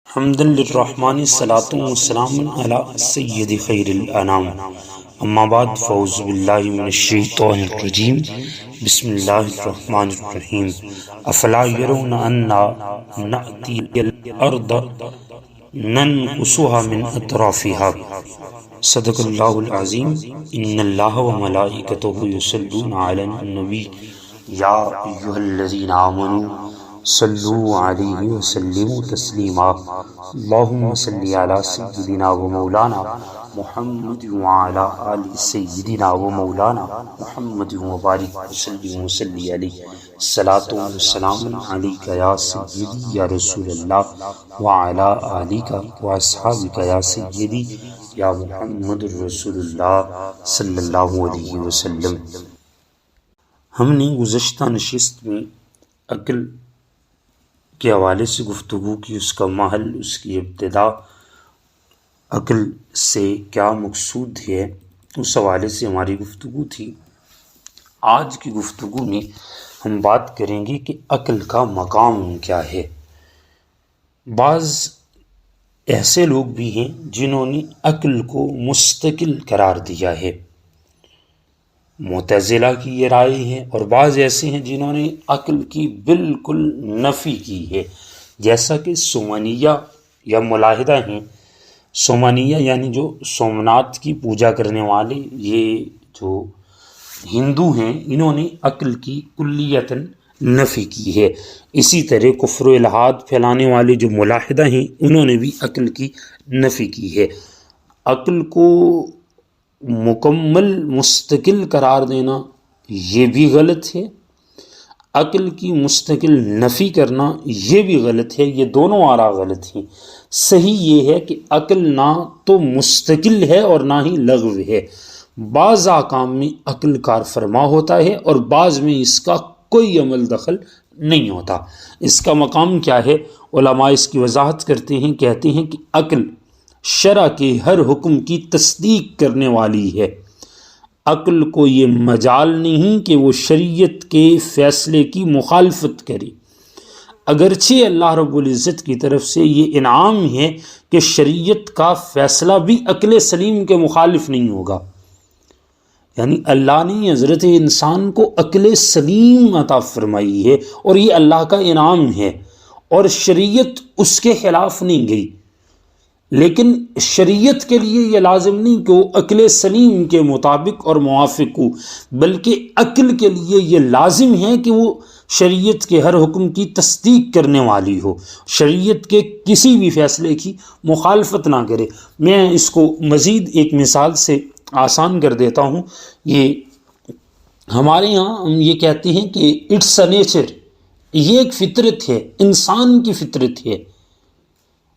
حمدا للرحمن الصلاة والسلام على سید خیر الانام اما بعد فاعوذ باللہ من الشیطان الرجیم بسم اللہ الرحمن الرحیم افلا يرون انا نأتی الارض ننقصها من اطرافها صدق اللہ العظیم ان اللہ وملائکتہ یصلون علی النبی یا ایھا الذین آمنوا صلو علیہ وسلم تسلیما اللہم صلی علی سیدنا و مولانا محمد وعلی آل سیدنا و مولانا محمد وبارک وسلم وصلی علیہ الصلاۃ والسلام علیک یا سیدی یا رسول اللہ وعلی آلک واصحابک یا سیدی یا محمد رسول اللہ صلی اللہ علیہ وسلم۔ ہم نے گزشتہ نشست میں عقل کے حوالے سے گفتگو کی، اس کا محل، اس کی ابتدا، عقل سے کیا مقصود ہے، اس حوالے سے ہماری گفتگو تھی۔ آج کی گفتگو میں ہم بات کریں گے کہ عقل کا مقام کیا ہے۔ بعض ایسے لوگ بھی ہیں جنہوں نے عقل کو مستقل قرار دیا ہے، معتزلہ کی یہ رائے ہے، اور بعض ایسے ہیں جنہوں نے عقل کی بالکل نفی کی ہے، جیسا کہ سومنیہ یا ملاحدہ ہیں۔ سومنیہ یعنی جو سومناتھ کی پوجا کرنے والے، یہ جو ہندو ہیں، انہوں نے عقل کی کلیتاً نفی کی ہے۔ اسی طرح کفر و الحاد پھیلانے والے جو ملاحدہ ہیں، انہوں نے بھی عقل کی نفی کی ہے۔ عقل کو مکمل مستقل قرار دینا یہ بھی غلط ہے، عقل کی مستقل نفی کرنا یہ بھی غلط ہے، یہ دونوں آراء غلط ہیں۔ صحیح یہ ہے کہ عقل نہ تو مستقل ہے اور نہ ہی لغو ہے۔ بعض احکام میں عقل کار فرما ہوتا ہے اور بعض میں اس کا کوئی عمل دخل نہیں ہوتا۔ اس کا مقام کیا ہے؟ علماء اس کی وضاحت کرتے ہیں، کہتے ہیں کہ عقل شرع کے ہر حکم کی تصدیق کرنے والی ہے۔ عقل کو یہ مجال نہیں کہ وہ شریعت کے فیصلے کی مخالفت کرے، اگرچہ اللہ رب العزت کی طرف سے یہ انعام ہے کہ شریعت کا فیصلہ بھی عقل سلیم کے مخالف نہیں ہوگا۔ یعنی اللہ نے حضرت انسان کو عقل سلیم عطا فرمائی ہے اور یہ اللہ کا انعام ہے، اور شریعت اس کے خلاف نہیں گئی۔ لیکن شریعت کے لیے یہ لازم نہیں کہ وہ عقل سلیم کے مطابق اور موافق ہو، بلکہ عقل کے لیے یہ لازم ہے کہ وہ شریعت کے ہر حکم کی تصدیق کرنے والی ہو، شریعت کے کسی بھی فیصلے کی مخالفت نہ کرے۔ میں اس کو مزید ایک مثال سے آسان کر دیتا ہوں۔ یہ ہمارے یہاں ہم یہ کہتے ہیں کہ اٹس اے نیچر، یہ ایک فطرت ہے، انسان کی فطرت ہے۔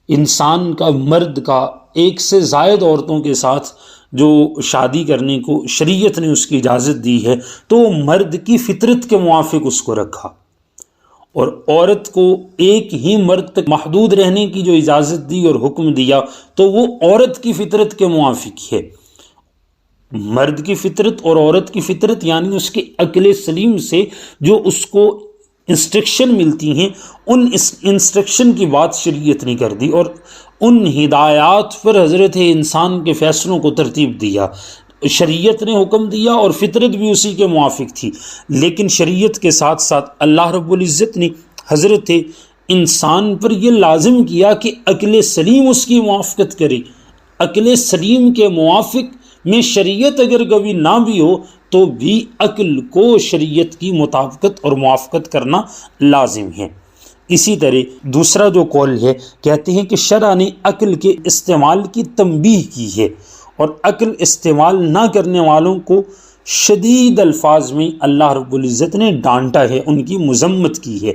انسان کا، مرد کا ایک سے زائد عورتوں کے ساتھ جو شادی کرنے کو شریعت نے اس کی اجازت دی ہے، تو مرد کی فطرت کے موافق اس کو رکھا، اور عورت کو ایک ہی مرد تک محدود رہنے کی جو اجازت دی اور حکم دیا، تو وہ عورت کی فطرت کے موافق ہے۔ مرد کی فطرت اور عورت کی فطرت یعنی اس کے عقل سلیم سے جو اس کو انسٹرکشن ملتی ہیں، ان انسٹرکشن کی بات شریعت نے کر دی، اور ان ہدایات پر حضرت انسان کے فیصلوں کو ترتیب دیا۔ شریعت نے حکم دیا اور فطرت بھی اسی کے موافق تھی، لیکن شریعت کے ساتھ ساتھ اللہ رب العزت نے حضرت انسان پر یہ لازم کیا کہ عقل سلیم اس کی موافقت کرے۔ عقل سلیم کے موافق میں شریعت اگر کبھی نہ بھی ہو تو بھی عقل کو شریعت کی مطابقت اور موافقت کرنا لازم ہے۔ اسی طرح دوسرا جو قول ہے، کہتے ہیں کہ شرع نے عقل کے استعمال کی تنبیہ کی ہے، اور عقل استعمال نہ کرنے والوں کو شدید الفاظ میں اللہ رب العزت نے ڈانٹا ہے، ان کی مذمت کی ہے۔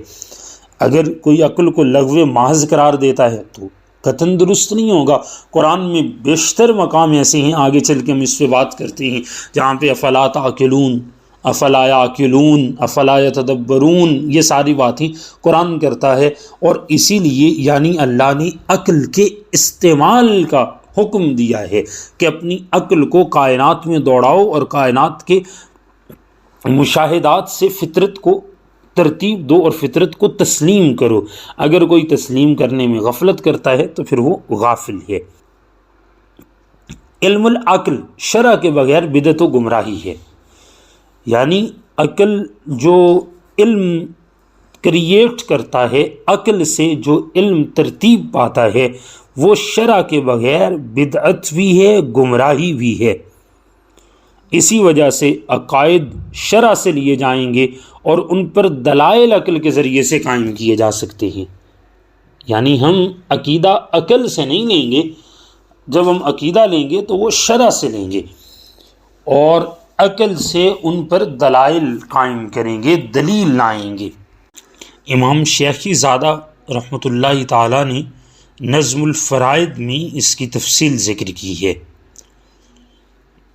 اگر کوئی عقل کو لغو محض قرار دیتا ہے تو قطعاً درست نہیں ہوگا۔ قرآن میں بیشتر مقام ایسے ہیں، آگے چل کے ہم اس پہ بات کرتے ہیں، جہاں پہ افلا تعقلون، افلا یعقلون، افلا یتدبرون، یہ ساری باتیں قرآن کرتا ہے۔ اور اسی لیے یعنی اللہ نے عقل کے استعمال کا حکم دیا ہے کہ اپنی عقل کو کائنات میں دوڑاؤ اور کائنات کے مشاہدات سے فطرت کو ترتیب دو اور فطرت کو تسلیم کرو۔ اگر کوئی تسلیم کرنے میں غفلت کرتا ہے تو پھر وہ غافل ہے۔ علم العقل شرع کے بغیر بدعت و گمراہی ہے، یعنی عقل جو علم کریٹ کرتا ہے، عقل سے جو علم ترتیب پاتا ہے، وہ شرع کے بغیر بدعت بھی ہے، گمراہی بھی ہے۔ اسی وجہ سے عقائد شرع سے لیے جائیں گے اور ان پر دلائل عقل کے ذریعے سے قائم کیے جا سکتے ہیں، یعنی ہم عقیدہ عقل سے نہیں لیں گے، جب ہم عقیدہ لیں گے تو وہ شرع سے لیں گے اور عقل سے ان پر دلائل قائم کریں گے، دلیل لائیں گے۔ امام شیخی زادہ رحمۃ اللہ تعالیٰ نے نظم الفرائض میں اس کی تفصیل ذکر کی ہے۔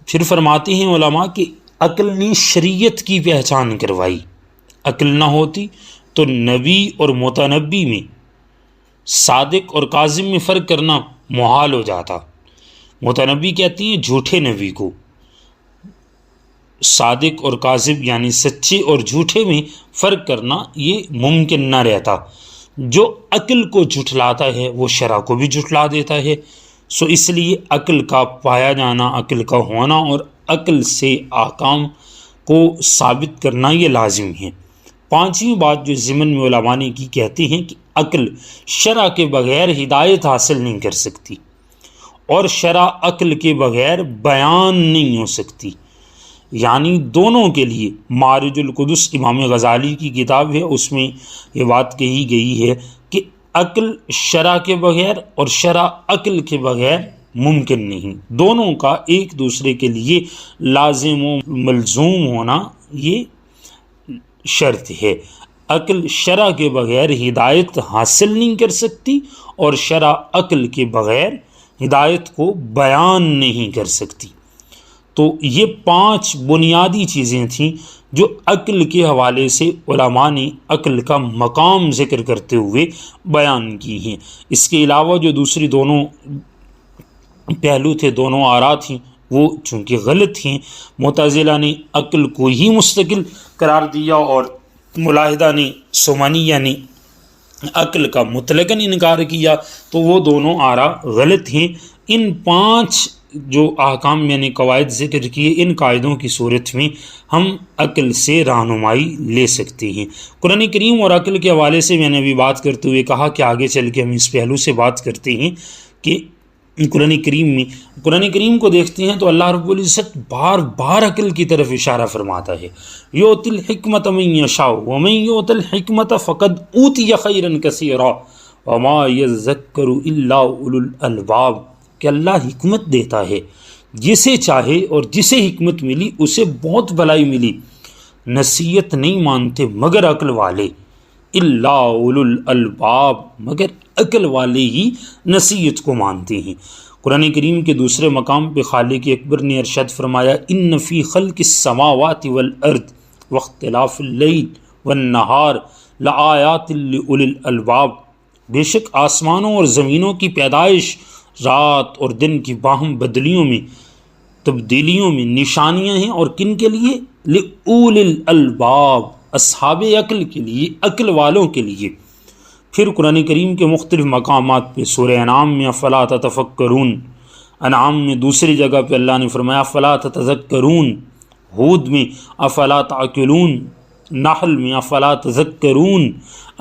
پھر فرماتے ہیں علماء کہ عقل نے شریعت کی پہچان کروائی، عقل نہ ہوتی تو نبی اور متنبی میں، صادق اور کاذب میں فرق کرنا محال ہو جاتا۔ متنبی کہتی ہیں جھوٹے نبی کو، صادق اور کاذب یعنی سچے اور جھوٹے میں فرق کرنا یہ ممکن نہ رہتا۔ جو عقل کو جھٹلاتا ہے وہ شرع کو بھی جھٹلا دیتا ہے، سو اس لیے عقل کا پایا جانا، عقل کا ہونا اور عقل سے احکام کو ثابت کرنا یہ لازم ہے۔ پانچویں بات جو ضمن میں علماء نے کی کہتے ہیں کہ عقل شرع کے بغیر ہدایت حاصل نہیں کر سکتی اور شرع عقل کے بغیر بیان نہیں ہو سکتی، یعنی دونوں کے لیے۔ معارج القدس امام غزالی کی کتاب ہے، اس میں یہ بات کہی گئی ہے کہ عقل شرع کے بغیر اور شرع عقل کے بغیر ممکن نہیں، دونوں کا ایک دوسرے کے لیے لازم و ملزوم ہونا یہ شرط ہے۔ عقل شرع کے بغیر ہدایت حاصل نہیں کر سکتی اور شرع عقل کے بغیر ہدایت کو بیان نہیں کر سکتی۔ تو یہ 5 بنیادی چیزیں تھیں جو عقل کے حوالے سے علماء نے عقل کا مقام ذکر کرتے ہوئے بیان کی ہیں۔ اس کے علاوہ جو دوسری دونوں پہلو تھے، دونوں آراء تھیں، وہ چونکہ غلط ہیں۔ معتزلہ نے عقل کو ہی مستقل قرار دیا اور ملاحدہ نے ثمانیہ یعنی عقل کا مطلقاً انکار کیا، تو وہ دونوں آراء غلط ہیں۔ ان 5 جو احکام میں نے قواعد ذکر کیے، ان قاعدوں کی صورت میں ہم عقل سے رہنمائی لے سکتے ہیں۔ قرآن کریم اور عقل کے حوالے سے میں نے ابھی بات کرتے ہوئے کہا کہ آگے چل کے ہم اس پہلو سے بات کرتے ہیں کہ قرآن کریم کو دیکھتے ہیں تو اللہ رب العزت بار بار عقل کی طرف اشارہ فرماتا ہے۔ یؤتی الحکمۃ من یشاء ومن یؤت الحکمۃ فقد اوتی خیرا کثیرا وما یذکر الا اولو الالباب، کہ اللہ حکمت دیتا ہے جسے چاہے، اور جسے حکمت ملی اسے بہت بھلائی ملی، نصیحت نہیں مانتے مگر عقل والے، الا اولو الالباب، مگر عقل والے ہی نصیحت کو مانتے ہیں۔ قرآن کریم کے دوسرے مقام پہ خالق اکبر نے ارشاد فرمایا ان فی خلق السماوات والارض واختلاف اللیل والنہار لآیات لأولی الالباب، بے شک آسمانوں اور زمینوں کی پیدائش، رات اور دن کی باہم بدلیوں میں، تبدیلیوں میں نشانیاں ہیں، اور کن کے لیے؟ لأولی الالباب، اصحاب عقل کے لیے، عقل والوں کے لیے۔ پھر قرآن کریم کے مختلف مقامات پہ سورہ انعام میں افلا تتفکرون، انعام میں دوسری جگہ پہ اللہ نے فرمایا افلا تتذکرون، ہود میں افلا تعقلون، نحل میں افلا تذکرون،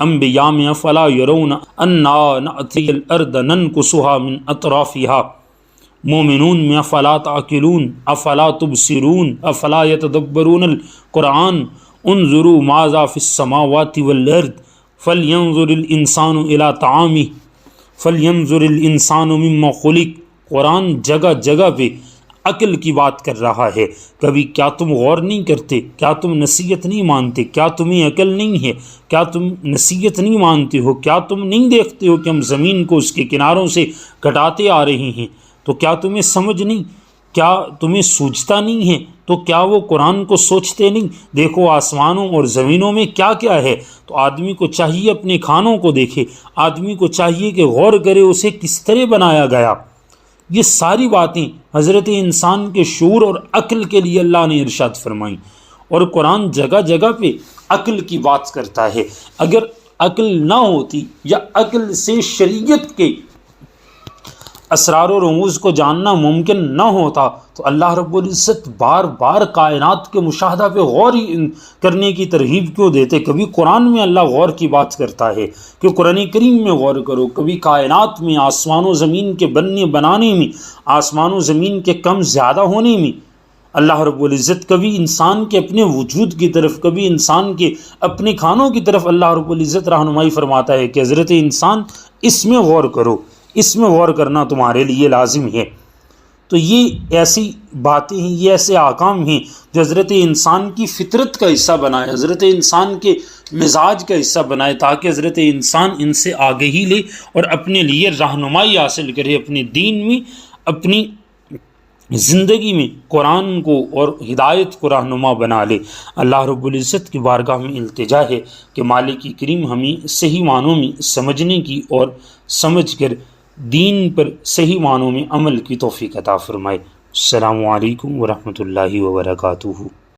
انبیاء میں افلا یرون انا نأتی الارض ننقصها من اطرافها، مومنون میں افلا تعقلون، افلا تبصرون، افلا یتدبرون القرآن، انظروا ماذا فی السماوات والارض فلینظر الانسان الی طعامہ فلینظر الانسان مما خلق۔ قرآن جگہ جگہ پہ عقل کی بات کر رہا ہے۔ کبھی کیا تم غور نہیں کرتے؟ کیا تم نصیحت نہیں مانتے؟ کیا تمہیں عقل نہیں ہے؟ کیا تم نصیحت نہیں مانتے ہو؟ کیا تم نہیں دیکھتے ہو کہ ہم زمین کو اس کے کناروں سے کٹاتے آ رہے ہیں؟ تو کیا تمہیں سمجھ نہیں؟ کیا تمہیں سوچتا نہیں ہے؟ تو کیا وہ قرآن کو سوچتے نہیں؟ دیکھو آسمانوں اور زمینوں میں کیا کیا ہے۔ تو آدمی کو چاہیے اپنے کھانوں کو دیکھے، آدمی کو چاہیے کہ غور کرے اسے کس طرح بنایا گیا۔ یہ ساری باتیں حضرت انسان کے شعور اور عقل کے لیے اللہ نے ارشاد فرمائیں، اور قرآن جگہ جگہ پہ عقل کی بات کرتا ہے۔ اگر عقل نہ ہوتی یا عقل سے شریعت کے اسرار و رموز کو جاننا ممکن نہ ہوتا تو اللہ رب العزت بار بار کائنات کے مشاہدہ پہ غور کرنے کی ترغیب کیوں دیتے؟ کبھی قرآن میں اللہ غور کی بات کرتا ہے کہ قرآن کریم میں غور کرو، کبھی کائنات میں، آسمان و زمین کے بنانے میں، آسمان و زمین کے کم زیادہ ہونے میں اللہ رب العزت کبھی انسان کے اپنے وجود کی طرف، کبھی انسان کے اپنے کھانوں کی طرف اللہ رب العزت رہنمائی فرماتا ہے کہ حضرت انسان اس میں غور کرو، اس میں غور کرنا تمہارے لیے لازم ہے۔ تو یہ ایسی باتیں ہیں، یہ ایسے احکام ہیں جو حضرت انسان کی فطرت کا حصہ بنائے، حضرت انسان کے مزاج کا حصہ بنائے، تاکہ حضرت انسان ان سے آگہی لے اور اپنے لیے رہنمائی حاصل کرے، اپنے دین میں، اپنی زندگی میں قرآن کو اور ہدایت کو رہنما بنا لے۔ اللہ رب العزت کی بارگاہ میں التجا ہے کہ مالک کریم ہمیں صحیح معنوں میں سمجھنے کی اور سمجھ کر دین پر صحیح معنوں میں عمل کی توفیق عطا فرمائے۔ السلام علیکم ورحمۃ اللہ وبرکاتہ۔